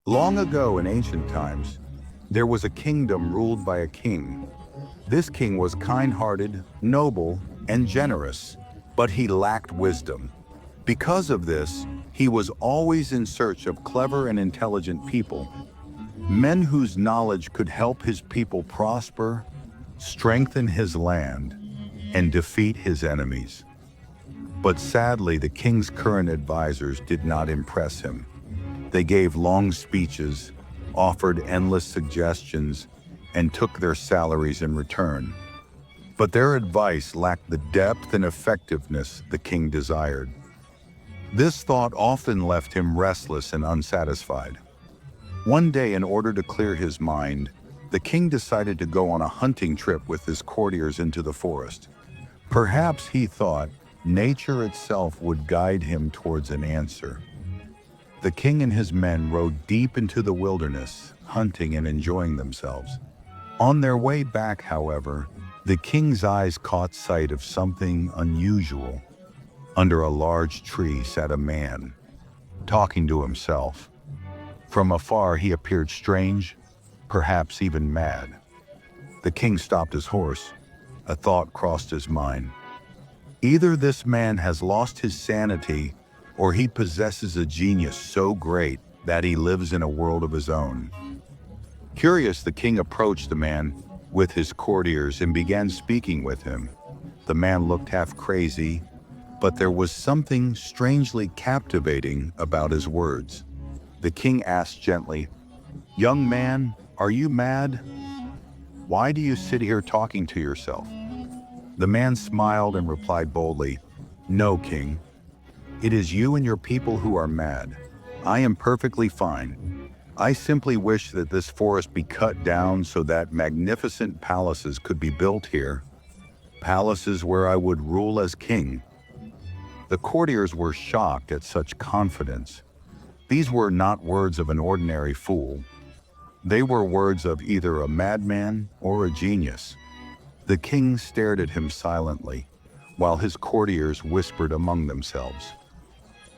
Long ago in ancient times, there was a kingdom ruled by a king. This king was kind-hearted, noble, and generous, but he lacked wisdom. Because of this, he was always in search of clever and intelligent people, men whose knowledge could help his people prosper, strengthen his land, and defeat his enemies. But sadly, the king's current advisors did not impress him. They gave long speeches, offered endless suggestions, and took their salaries in return. But their advice lacked the depth and effectiveness the king desired. This thought often left him restless and unsatisfied. One day, in order to clear his mind, the king decided to go on a hunting trip with his courtiers into the forest. Perhaps, he thought, nature itself would guide him towards an answer. The king and his men rode deep into the wilderness, hunting and enjoying themselves. On their way back, however, the king's eyes caught sight of something unusual. Under a large tree sat a man, talking to himself. From afar, he appeared strange, perhaps even mad. The king stopped his horse. A thought crossed his mind. Either this man has lost his sanity, or he possesses a genius so great that he lives in a world of his own. Curious, the king approached the man with his courtiers and began speaking with him. The man looked half crazy, but there was something strangely captivating about his words. The king asked gently, "Young man, are you mad? Why do you sit here talking to yourself?" The man smiled and replied boldly, "No, king. It is you and your people who are mad. I am perfectly fine. I simply wish that this forest be cut down so that magnificent palaces could be built here, palaces where I would rule as king." The courtiers were shocked at such confidence. These were not words of an ordinary fool. They were words of either a madman or a genius. The king stared at him silently, while his courtiers whispered among themselves.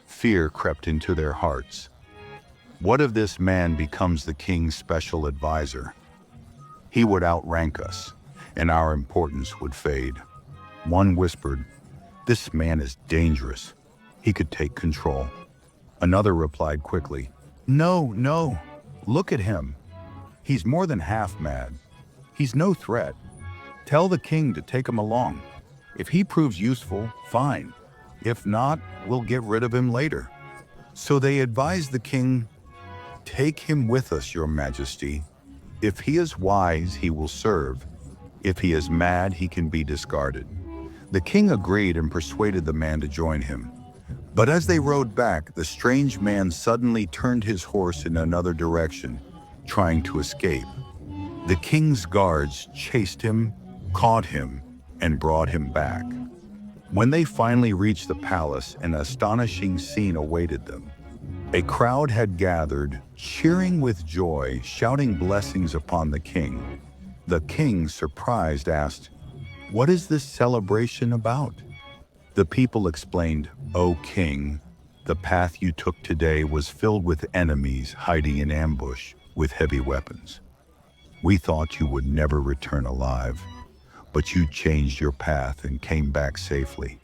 Fear crept into their hearts. What if this man becomes the king's special advisor? He would outrank us, and our importance would fade. One whispered, "This man is dangerous. He could take control." Another replied quickly, "No, no, look at him. He's more than half mad. He's no threat. Tell the king to take him along. If he proves useful, fine. If not, we'll get rid of him later." So they advised the king, "Take him with us, your majesty. If he is wise, he will serve. If he is mad, he can be discarded." The king agreed and persuaded the man to join him. But as they rode back, the strange man suddenly turned his horse in another direction, trying to escape. The king's guards chased him, caught him, and brought him back. When they finally reached the palace, an astonishing scene awaited them. A crowd had gathered, cheering with joy, shouting blessings upon the king. The king, surprised, asked, "What is this celebration about?" The people explained, "O king, the path you took today was filled with enemies hiding in ambush with heavy weapons. We thought you would never return alive, but you changed your path and came back safely.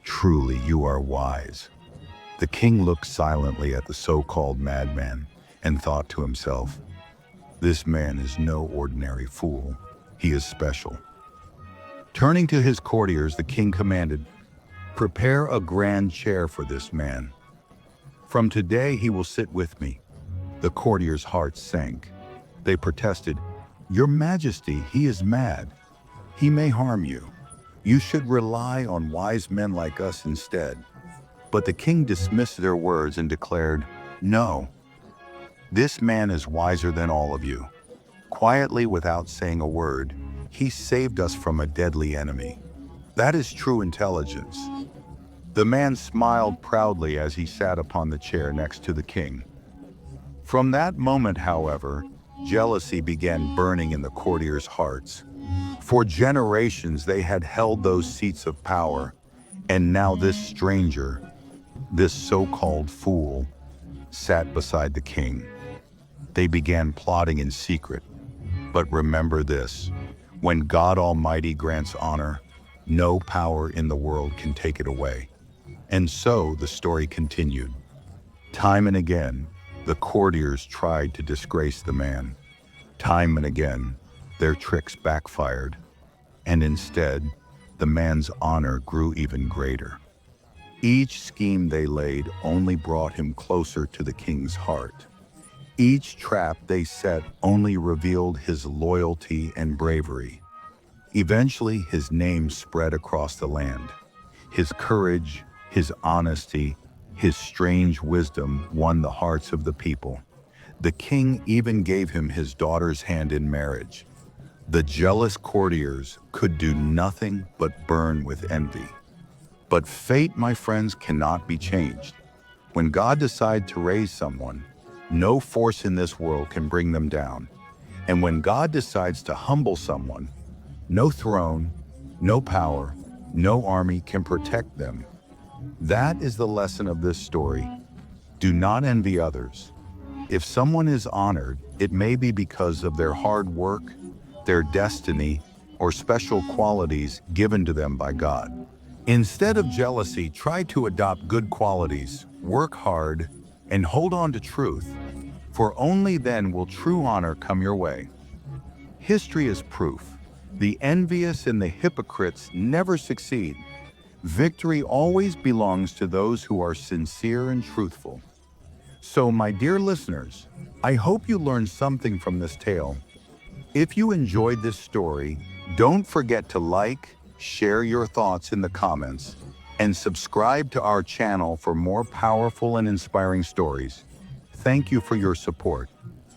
Truly, you are wise." The king looked silently at the so-called madman and thought to himself, "This man is no ordinary fool. He is special." Turning to his courtiers, the king commanded, "Prepare a grand chair for this man. From today, he will sit with me." The courtiers' hearts sank. They protested, "Your Majesty, he is mad. He may harm you. You should rely on wise men like us instead." But the king dismissed their words and declared, "No, this man is wiser than all of you. Quietly, without saying a word, he saved us from a deadly enemy. That is true intelligence." The man smiled proudly as he sat upon the chair next to the king. From that moment, however, jealousy began burning in the courtiers' hearts. For generations, they had held those seats of power, and now this stranger, this so-called fool, sat beside the king. They began plotting in secret. But remember this, when God Almighty grants honor, no power in the world can take it away. And so the story continued. Time and again, the courtiers tried to disgrace the man. Time and again, their tricks backfired. And instead, the man's honor grew even greater. Each scheme they laid only brought him closer to the king's heart. Each trap they set only revealed his loyalty and bravery. Eventually, his name spread across the land. His courage, his honesty, his strange wisdom won the hearts of the people. The king even gave him his daughter's hand in marriage. The jealous courtiers could do nothing but burn with envy. But fate, my friends, cannot be changed. When God decides to raise someone, no force in this world can bring them down. And when God decides to humble someone, no throne, no power, no army can protect them. That is the lesson of this story. Do not envy others. If someone is honored, it may be because of their hard work, their destiny, or special qualities given to them by God. Instead of jealousy, try to adopt good qualities, work hard, and hold on to truth, for only then will true honor come your way. History is proof. The envious and the hypocrites never succeed. Victory always belongs to those who are sincere and truthful. So, my dear listeners, I hope you learned something from this tale. If you enjoyed this story, don't forget to like, share your thoughts in the comments, and subscribe to our channel for more powerful and inspiring stories. Thank you for your support.